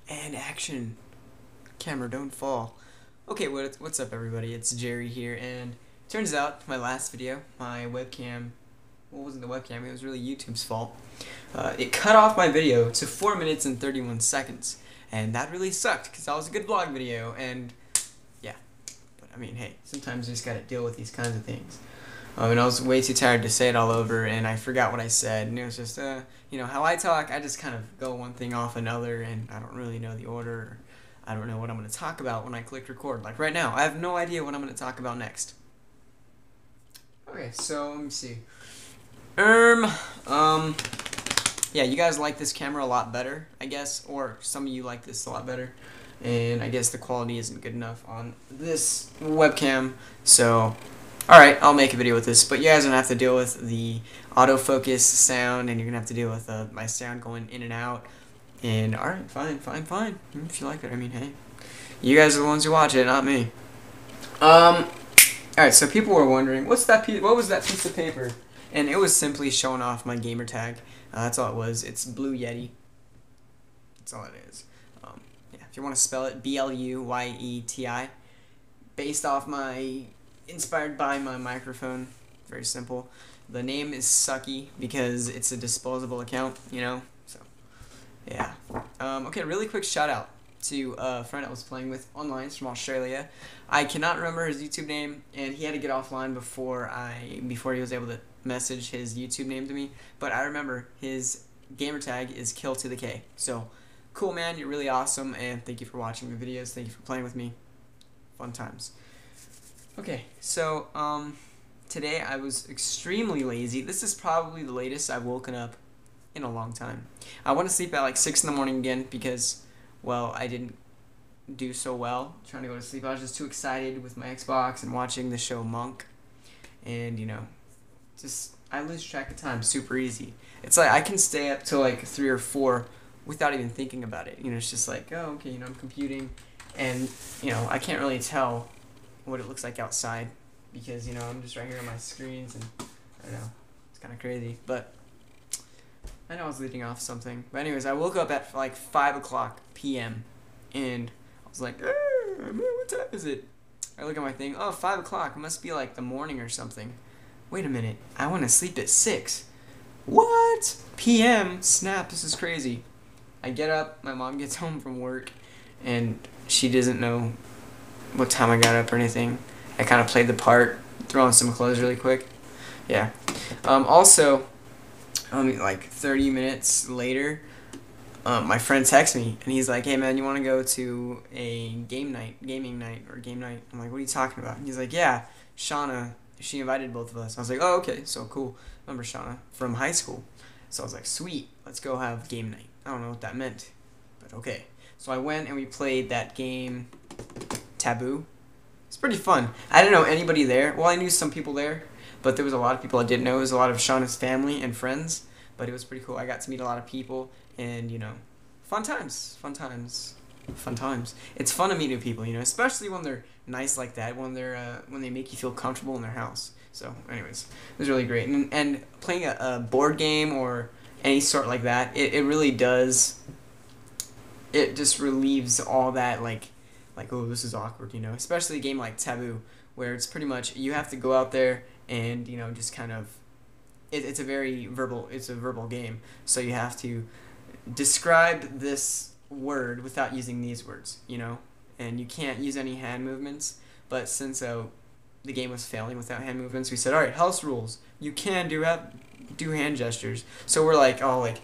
And action. Camera, don't fall. Okay, what's up, everybody? It's Jerry here, and turns out my last video, my webcam, well, it wasn't the webcam, it was really YouTube's fault. It cut off my video to 4 minutes and 31 seconds, and that really sucked, because that was a good vlog video, and yeah. But, I mean, hey, sometimes you just gotta deal with these kinds of things. And I was way too tired to say it all over, and I forgot what I said, and it was just, you know, how I talk, I just kind of go one thing off another, and I don't really know the order. I don't know what I'm going to talk about when I click record. Like right now, I have no idea what I'm going to talk about next. Okay, so let me see. Yeah, you guys like this camera a lot better, I guess, or some of you like this a lot better, and I guess the quality isn't good enough on this webcam, so alright, I'll make a video with this, but you guys are going to have to deal with the autofocus sound, and you're going to have to deal with my sound going in and out. And alright, fine. If you like it, I mean, hey. You guys are the ones who watch it, not me. Alright, so people were wondering, what was that piece of paper? And it was simply showing off my gamer tag. That's all it was. It's Blue Yeti. That's all it is. Yeah, if you want to spell it, BLUYETI. Inspired by my microphone. Very simple. The name is Sucky because it's a disposable account, you know? So, yeah. Okay, really quick shout out to a friend I was playing with online. He's from Australia. I cannot remember his YouTube name, and he had to get offline before he was able to message his YouTube name to me. But I remember his gamer tag is Kill to the K. So, cool, man. You're really awesome, and thank you for watching the videos. Thank you for playing with me. Fun times. Okay, so today I was extremely lazy. This is probably the latest I've woken up in a long time. I want to sleep at like 6 in the morning again because, well, I didn't do so well trying to go to sleep. I was just too excited with my Xbox and watching the show Monk, and you know, I lose track of time super easy. It's like I can stay up till like 3 or 4 without even thinking about it. You know, it's just like, oh, okay, you know, I'm computing, and you know, I can't really tell what it looks like outside because, you know, I'm just right here on my screens, and I don't know, it's kind of crazy, but I know I was leading off something. But anyways, I woke up at like 5 o'clock p.m. and I was like, man, what time is it? I look at my thing, oh, 5 o'clock, it must be like the morning or something. Wait a minute, I want to sleep at 6. What? p.m.? Snap, this is crazy. I get up, my mom gets home from work, and she doesn't know what time I got up or anything. I kind of played the part, threw on some clothes really quick. Yeah. Also, like 30 minutes later, my friend texts me, and he's like, hey man, you want to go to a gaming night, or game night? I'm like, what are you talking about? And he's like, yeah, Shauna, she invited both of us. I was like, oh, okay, so cool. Remember Shauna from high school. So I was like, sweet, let's go have game night. I don't know what that meant, but okay. So I went and we played that game, Taboo. It's pretty fun. I didn't know anybody there. Well, I knew some people there, but there was a lot of people I didn't know. It was a lot of Shauna's family and friends, but it was pretty cool. I got to meet a lot of people, and you know, fun times. It's fun to meet new people, you know, especially when they're nice like that, when they make you feel comfortable in their house. So, anyways, it was really great. And playing a board game or any sort like that, it really does. It just relieves all that like, oh, this is awkward, you know, especially a game like Taboo, where it's pretty much you have to go out there and, you know, just kind of, it's a verbal game, so you have to describe this word without using these words, you know, and you can't use any hand movements, but since the game was failing without hand movements, we said, alright, house rules, you can do hand gestures, so we're like, oh, like,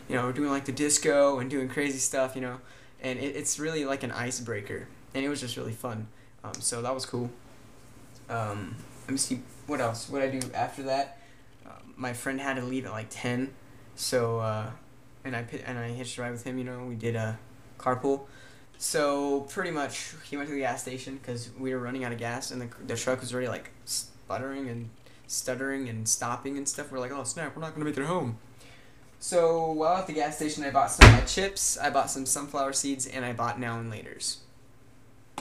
you know, we're doing like the disco and doing crazy stuff, you know, and it's really like an icebreaker, and it was just really fun. So that was cool. Let me see what else. What I do after that? My friend had to leave at like 10, so and I hitched a ride with him. You know, we did a carpool. So pretty much, he went to the gas station because we were running out of gas, and the truck was already like sputtering and stuttering and stopping and stuff. We're like, oh snap, we're not gonna make it home. So while at the gas station, I bought some of my chips, I bought some sunflower seeds, and I bought Now and Laters.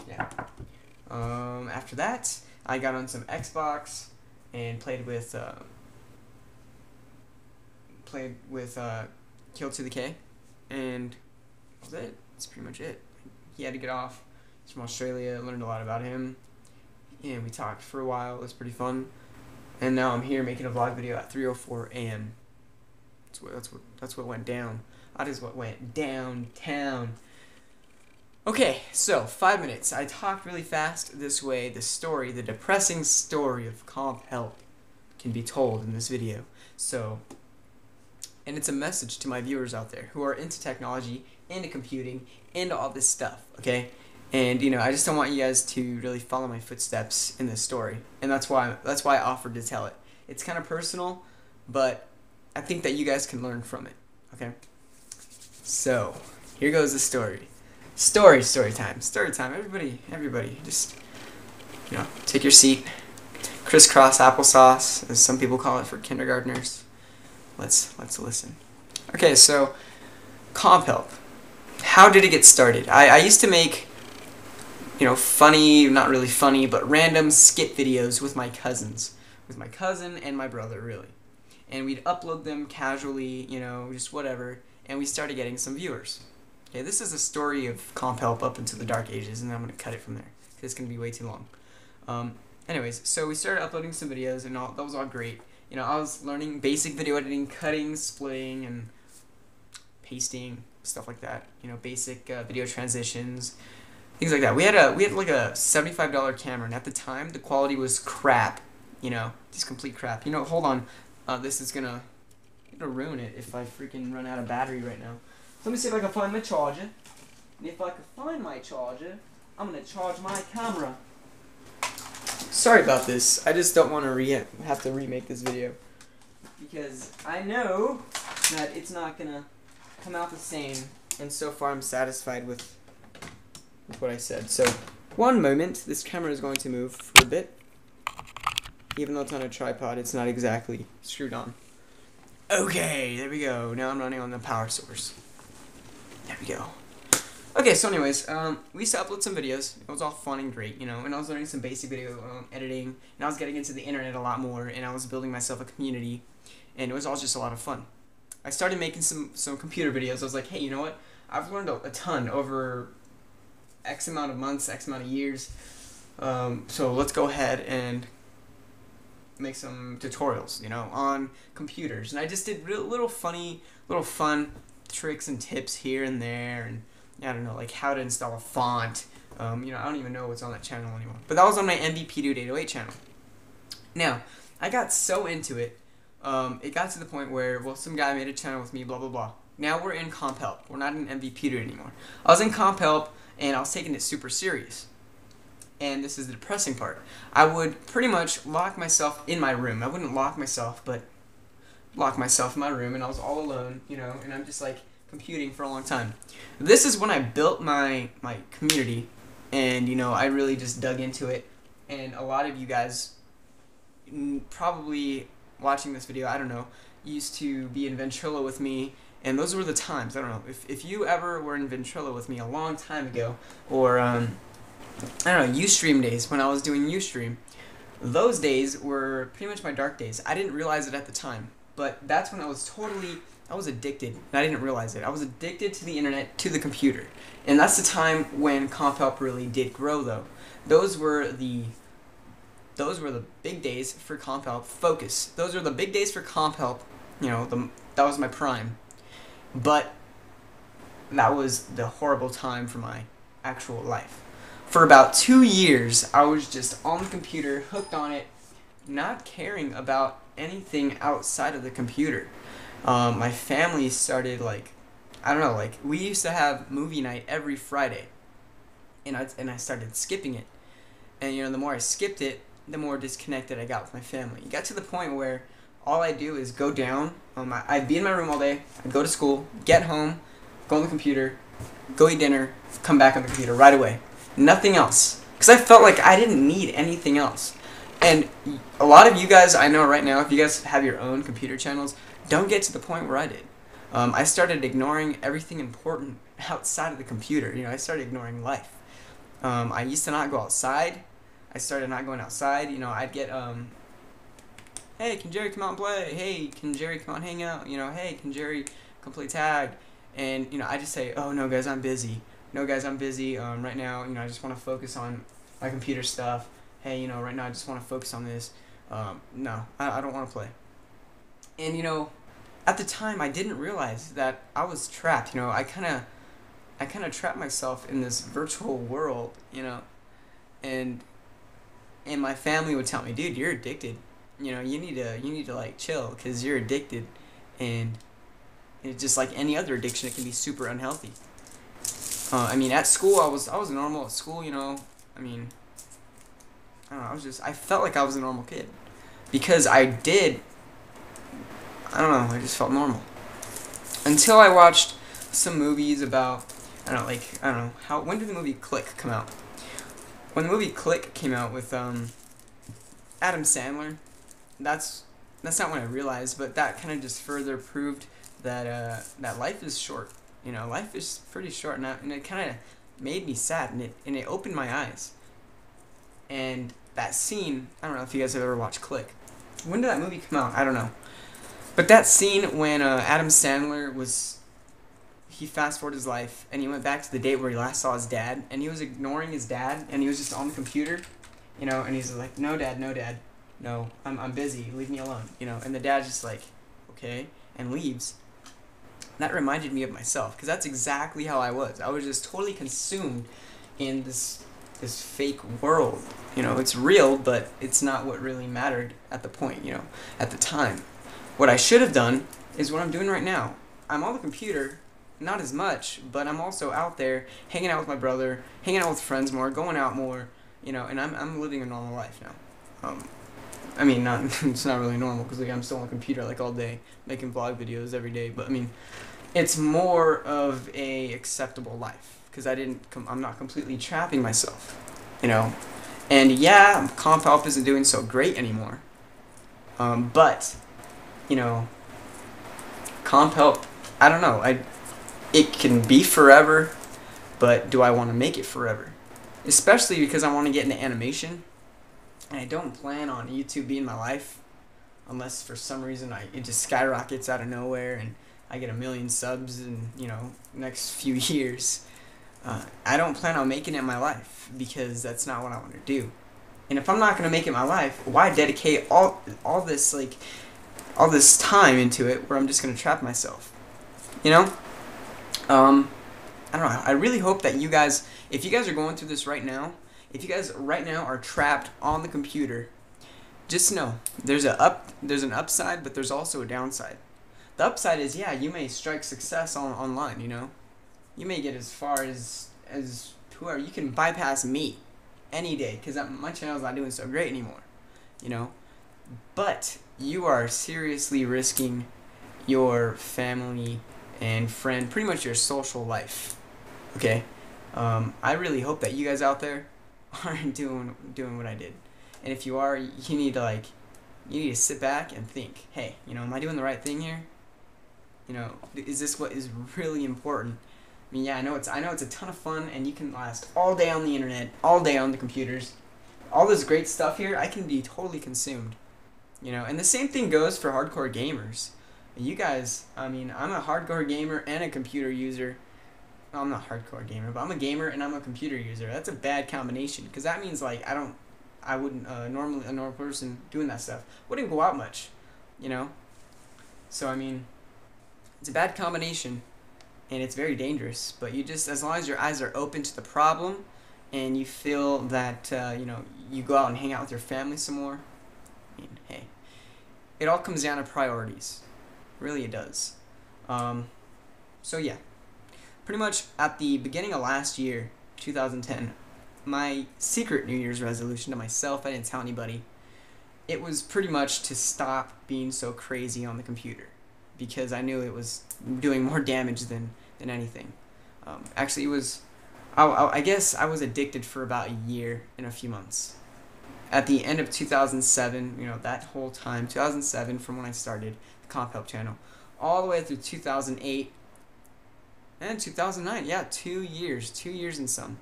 Yeah. After that, I got on some Xbox and played with Kill to the K, and that was it. That's pretty much it. He had to get off. He's from Australia. Learned a lot about him. And we talked for a while. It was pretty fun. And now I'm here making a vlog video at 3:04 a.m. That's what went down. That is what went downtown. Okay, so 5 minutes. I talked really fast. This way, the story, the depressing story of Comp Help, can be told in this video. So, and it's a message to my viewers out there who are into technology, into computing, into all this stuff. Okay, and you know, I just don't want you guys to really follow my footsteps in this story, and that's why I offered to tell it. It's kind of personal, but I think that you guys can learn from it. Okay, so here goes the story. Story time. Everybody, just, you know, take your seat. Crisscross applesauce, as some people call it for kindergartners. Let's listen. Okay, so Comp Help. How did it get started? I used to make, you know, funny, not really funny, but random skit videos with my cousins. With my cousin and my brother, really. And we'd upload them casually, you know, just whatever, and we started getting some viewers. Okay, this is a story of Comp Help up into the dark ages, and I'm going to cut it from there, because it's going to be way too long. Anyways, so we started uploading some videos, and that was all great. You know, I was learning basic video editing, cutting, splitting, and pasting, stuff like that. You know, basic video transitions, things like that. We had like a $75 camera, and at the time, the quality was crap. You know, just complete crap. You know, hold on, this is gonna ruin it if I freaking run out of battery right now. Let me see if I can find my charger. And if I can find my charger, I'm going to charge my camera. Sorry about this. I just don't want to have to remake this video. Because I know that it's not going to come out the same. And so far I'm satisfied with what I said. So, one moment. This camera is going to move for a bit. Even though it's on a tripod, it's not exactly screwed on. Okay, there we go. Now I'm running on the power source. There we go. Okay, so anyways, we used to upload some videos. It was all fun and great, you know, and I was learning some basic video editing, and I was getting into the internet a lot more, and I was building myself a community, and it was all just a lot of fun. I started making some computer videos. I was like, hey, you know what? I've learned a ton over X amount of months, X amount of years, so let's go ahead and make some tutorials, you know, on computers. And I just did little fun tricks and tips here and there, and I don't know, like how to install a font. You know, I don't even know what's on that channel anymore. But that was on my MVP Dude 808 channel. Now, I got so into it, it got to the point where, well, some guy made a channel with me, blah, blah, blah. Now we're in Comp Help. We're not in MVP Dude anymore. I was in Comp Help, and I was taking it super serious. And this is the depressing part. I would pretty much lock myself in my room. I wouldn't lock myself, but lock myself in my room, and I was all alone, you know, and I'm just like computing for a long time. This is when I built my community, and you know, I really just dug into it. And a lot of you guys probably watching this video, I don't know, used to be in Ventrilo with me, and those were the times. I don't know if you ever were in Ventrilo with me a long time ago, or I don't know, Ustream days when I was doing Ustream. Those days were pretty much my dark days. I didn't realize it at the time. But that's when I was addicted, and I didn't realize it. I was addicted to the internet, to the computer. And that's the time when Comp Help really did grow, though. Those were the big days for Comp Help. Focus. Those were the big days for Comp Help. You know, that was my prime. But that was the horrible time for my actual life. For about 2 years, I was just on the computer, hooked on it, not caring about anything outside of the computer. My family started, like, I don't know, like, we used to have movie night every Friday, and I started skipping it. And, you know, the more I skipped it, the more disconnected I got with my family. It got to the point where all I do is go down, I'd be in my room all day, I'd go to school, get home, go on the computer, go eat dinner, come back on the computer right away. Nothing else. Because I felt like I didn't need anything else. And a lot of you guys I know right now, if you guys have your own computer channels, don't get to the point where I did. I started ignoring everything important outside of the computer. You know, I started ignoring life. I used to not go outside. I started not going outside. You know, I'd get, hey, can Jerry come out and play? Hey, can Jerry come out and hang out? You know, hey, can Jerry come play tag? And, I just say, oh, no, guys, I'm busy. No, guys, I'm busy right now. I just want to focus on my computer stuff. Hey, right now I just want to focus on this. No, I don't want to play. And, at the time, I didn't realize that I was trapped. I kind of trapped myself in this virtual world, and my family would tell me, dude, you're addicted. You need to like chill because you're addicted, and it's just like any other addiction. It can be super unhealthy. At school, I was normal at school. I don't know. I felt like I was a normal kid because I don't know. I just felt normal until I watched some movies about. I don't know how. When did the movie Click come out? When the movie Click came out with Adam Sandler, that's not when I realized, but that kind of just further proved that that life is short. Life is pretty short, and it kind of made me sad, and it opened my eyes. And that scene, I don't know if you guys have ever watched Click. When did that movie come out? I don't know. But that scene when Adam Sandler he fast forwarded his life, and he went back to the date where he last saw his dad, and he was ignoring his dad, and he was just on the computer, and he's like, no, dad, no, I'm busy, leave me alone, and the dad's just like, okay, and leaves. That reminded me of myself, because that's exactly how I was. I was just totally consumed in this fake world. It's real, but it's not what really mattered at the point, at the time. What I should have done is what I'm doing right now. I'm on the computer, not as much, but I'm also out there hanging out with my brother, hanging out with friends more, going out more, and I'm living a normal life now. It's not really normal because I'm still on the computer all day, making vlog videos every day, but it's more of a acceptable life because I'm not completely trapping myself, and yeah, Comp Help isn't doing so great anymore, but Comp Help, I don't know, it can be forever, but do I want to make it forever? Especially because I want to get into animation, and I don't plan on YouTube being my life, unless for some reason it just skyrockets out of nowhere and I get 1 million subs in next few years. I don't plan on making it my life because that's not what I want to do. And if I'm not going to make it my life, why dedicate all this time into it where I'm just going to trap myself? I don't know. I really hope that you guys, if you guys are going through this right now, if you guys right now are trapped on the computer, just know there's an upside, but there's also a downside. The upside is, yeah, you may strike success online, You may get as far as whoever. You can bypass me any day because my channel's not doing so great anymore, But you are seriously risking your family and friend, pretty much your social life, okay? I really hope that you guys out there aren't doing what I did. And if you are, you need to sit back and think, hey, am I doing the right thing here? Is this what is really important? Yeah, I know it's a ton of fun, and you can last all day on the internet, all day on the computers. All this great stuff here, I can be totally consumed. And the same thing goes for hardcore gamers. You guys, I'm a hardcore gamer and a computer user. Well, I'm not a hardcore gamer, but I'm a gamer and I'm a computer user. That's a bad combination, because that means I wouldn't normally, a normal person doing that stuff wouldn't go out much, So it's a bad combination, and it's very dangerous. But you just, as long as your eyes are open to the problem, and you feel that you go out and hang out with your family some more. Hey, it all comes down to priorities. Really, it does. So yeah, pretty much at the beginning of last year, 2010, my secret New Year's resolution to myself, I didn't tell anybody, it was pretty much to stop being so crazy on the computer, because I knew it was doing more damage than anything. Actually, it was, I guess I was addicted for about a year and a few months. At the end of 2007, that whole time, 2007 from when I started the Comp Help channel, all the way through 2008 and 2009, yeah, 2 years and some.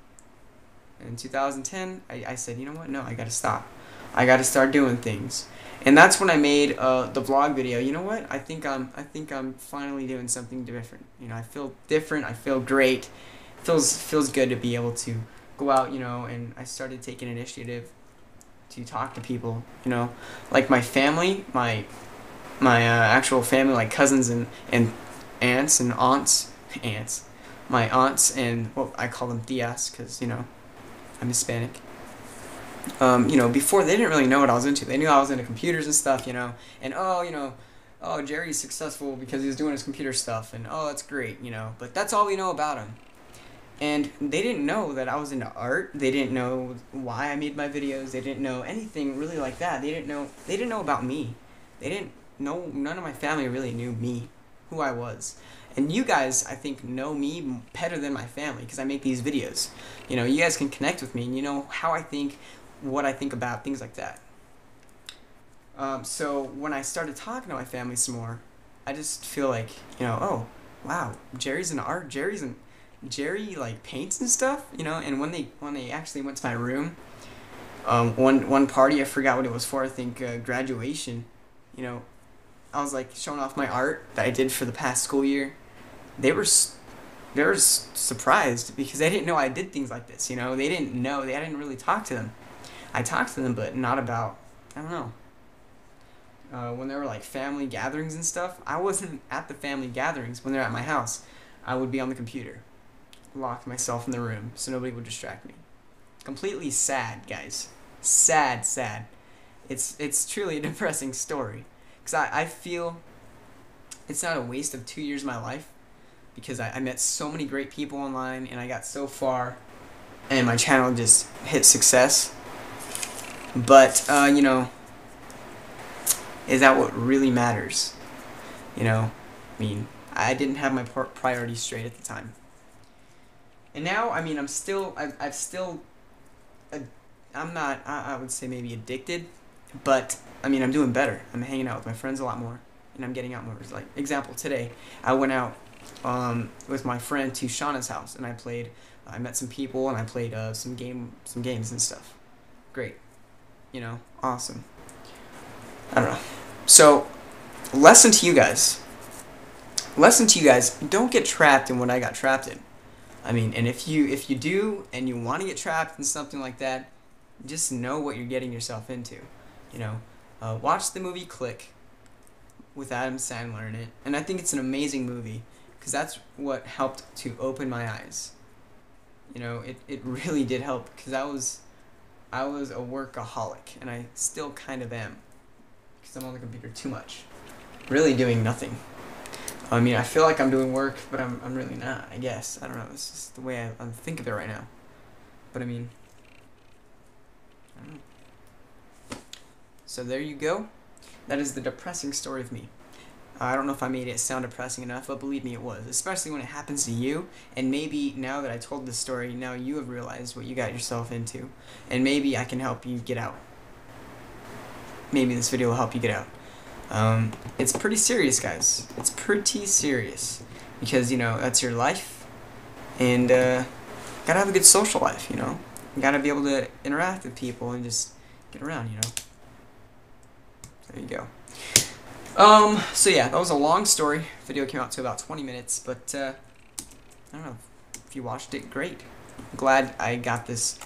And in 2010, I said, you know what, no, I gotta stop. I gotta start doing things. And that's when I made the vlog video. You know what? I think I'm finally doing something different. You know, I feel different. I feel great. Feels good to be able to go out. You know, and I started taking initiative to talk to people. You know, like my family, my actual family, like cousins and aunts and aunts, my aunts and, well, I call them tias because, you know, I'm Hispanic. You know, before they didn't really know what I was into. They knew I was into computers and stuff, you know, and you know, Jerry's successful because he's doing his computer stuff, and that's great, you know, but that's all we know about him. And they didn't know that I was into art. They didn't know why I made my videos. They didn't know anything really like that. They didn't know about me. They didn't know, none of my family really knew me, who I was. And you guys, I think, know me better than my family because I make these videos. You know, you guys can connect with me and you know how I think, what I think about, things like that. So when I started talking to my family some more, I just feel like, you know, oh, wow, Jerry's into art. Jerry like paints and stuff, you know. And when they actually went to my room, one party, I forgot what it was for. I think graduation. You know, I was like showing off my art that I did for the past school year. They were surprised because they didn't know I did things like this. You know, they didn't know. I didn't really talk to them. I talked to them, but not about, I don't know. When there were like family gatherings and stuff, I wasn't at the family gatherings. When they're at my house, I would be on the computer, lock myself in the room so nobody would distract me. Completely sad, guys. Sad. It's truly a depressing story. Because I feel it's not a waste of 2 years of my life. Because I met so many great people online and I got so far. And my channel just hit success. But, you know, is that what really matters? You know, I mean, I didn't have my priorities straight at the time. And now, I mean, I'm not, I would say maybe addicted, but, I mean, I'm doing better. I'm hanging out with my friends a lot more, and I'm getting out more. Like, example, today, I went out with my friend to Shauna's house, and I met some people, and I played some games and stuff. Great. You know, awesome. I don't know. So, lesson to you guys, don't get trapped in what I got trapped in. I mean, and if you do and you want to get trapped in something like that, just know what you're getting yourself into. You know, watch the movie Click with Adam Sandler in it, and I think it's an amazing movie because that's what helped to open my eyes. You know, it really did help because I was a workaholic, and I still kind of am because I'm on the computer too much, really doing nothing. I mean, I feel like I'm doing work, but I'm really not, I guess. I don't know, it's just the way I think of it right now. But I mean, I don't know. So there you go. That is the depressing story of me. I don't know if I made it sound depressing enough, but believe me, it was. Especially when it happens to you, and maybe now that I told this story, now you have realized what you got yourself into. And maybe I can help you get out. Maybe this video will help you get out. It's pretty serious, guys. It's pretty serious. Because, you know, that's your life. And, gotta have a good social life, you know. You gotta be able to interact with people and just get around, you know. There you go. So yeah, that was a long story. Video came out to about 20 minutes, but, I don't know. If you watched it, great. I'm glad I got this,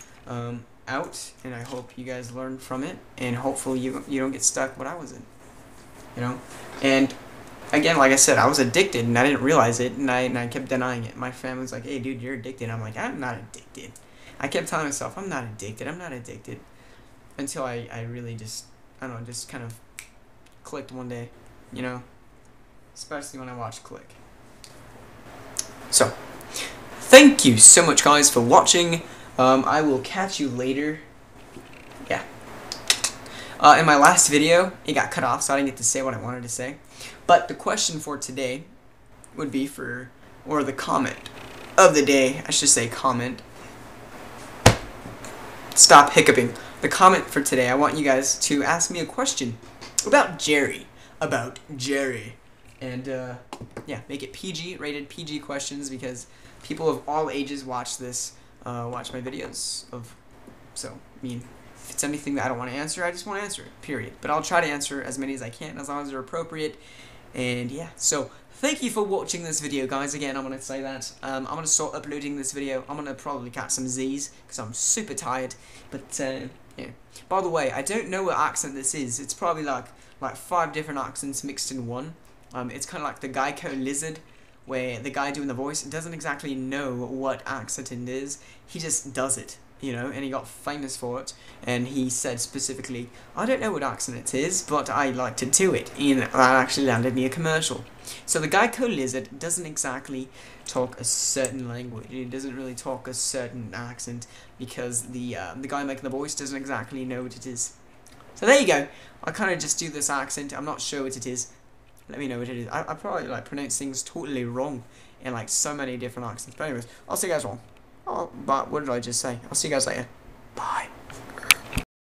out, and I hope you guys learned from it, and hopefully you don't get stuck what I was in. You know, and again, like I said, I was addicted and I didn't realize it, and I kept denying it. My family's like, "Hey, dude, you're addicted." I'm like, "I'm not addicted." I kept telling myself, "I'm not addicted. I'm not addicted," until I really just, I don't know, just kind of clicked one day, you know, especially when I watched Click. So, thank you so much, guys, for watching. I will catch you later. Yeah. In my last video, it got cut off, so I didn't get to say what I wanted to say. But the question for today would be or the comment of the day, I should say comment. Stop hiccuping. The comment for today, I want you guys to ask me a question about Jerry. And, yeah, make it PG, rated PG questions, because people of all ages watch this, watch my videos so, I mean, if it's anything that I don't want to answer, I just won't answer it, period. But I'll try to answer as many as I can, as long as they're appropriate. And yeah, so thank you for watching this video, guys. Again, I'm going to say that. I'm going to start uploading this video. I'm going to probably catch some Z's, because I'm super tired. But, yeah. By the way, I don't know what accent this is. It's probably like 5 different accents mixed in one. It's kind of like the Geico Lizard, where the guy doing the voice doesn't exactly know what accent it is. He just does it, you know, and he got famous for it. And he said specifically, I don't know what accent it is, but I like to do it. And that actually landed me a commercial. So the Geico Lizard doesn't exactly talk a certain language. He doesn't really talk a certain accent, because the guy making the voice doesn't exactly know what it is. So there you go. I kind of just do this accent. I'm not sure what it is. Let me know what it is. I probably like pronounce things totally wrong in like so many different accents. But anyways, I'll see you guys wrong. Oh, but what did I just say? I'll see you guys later. Bye.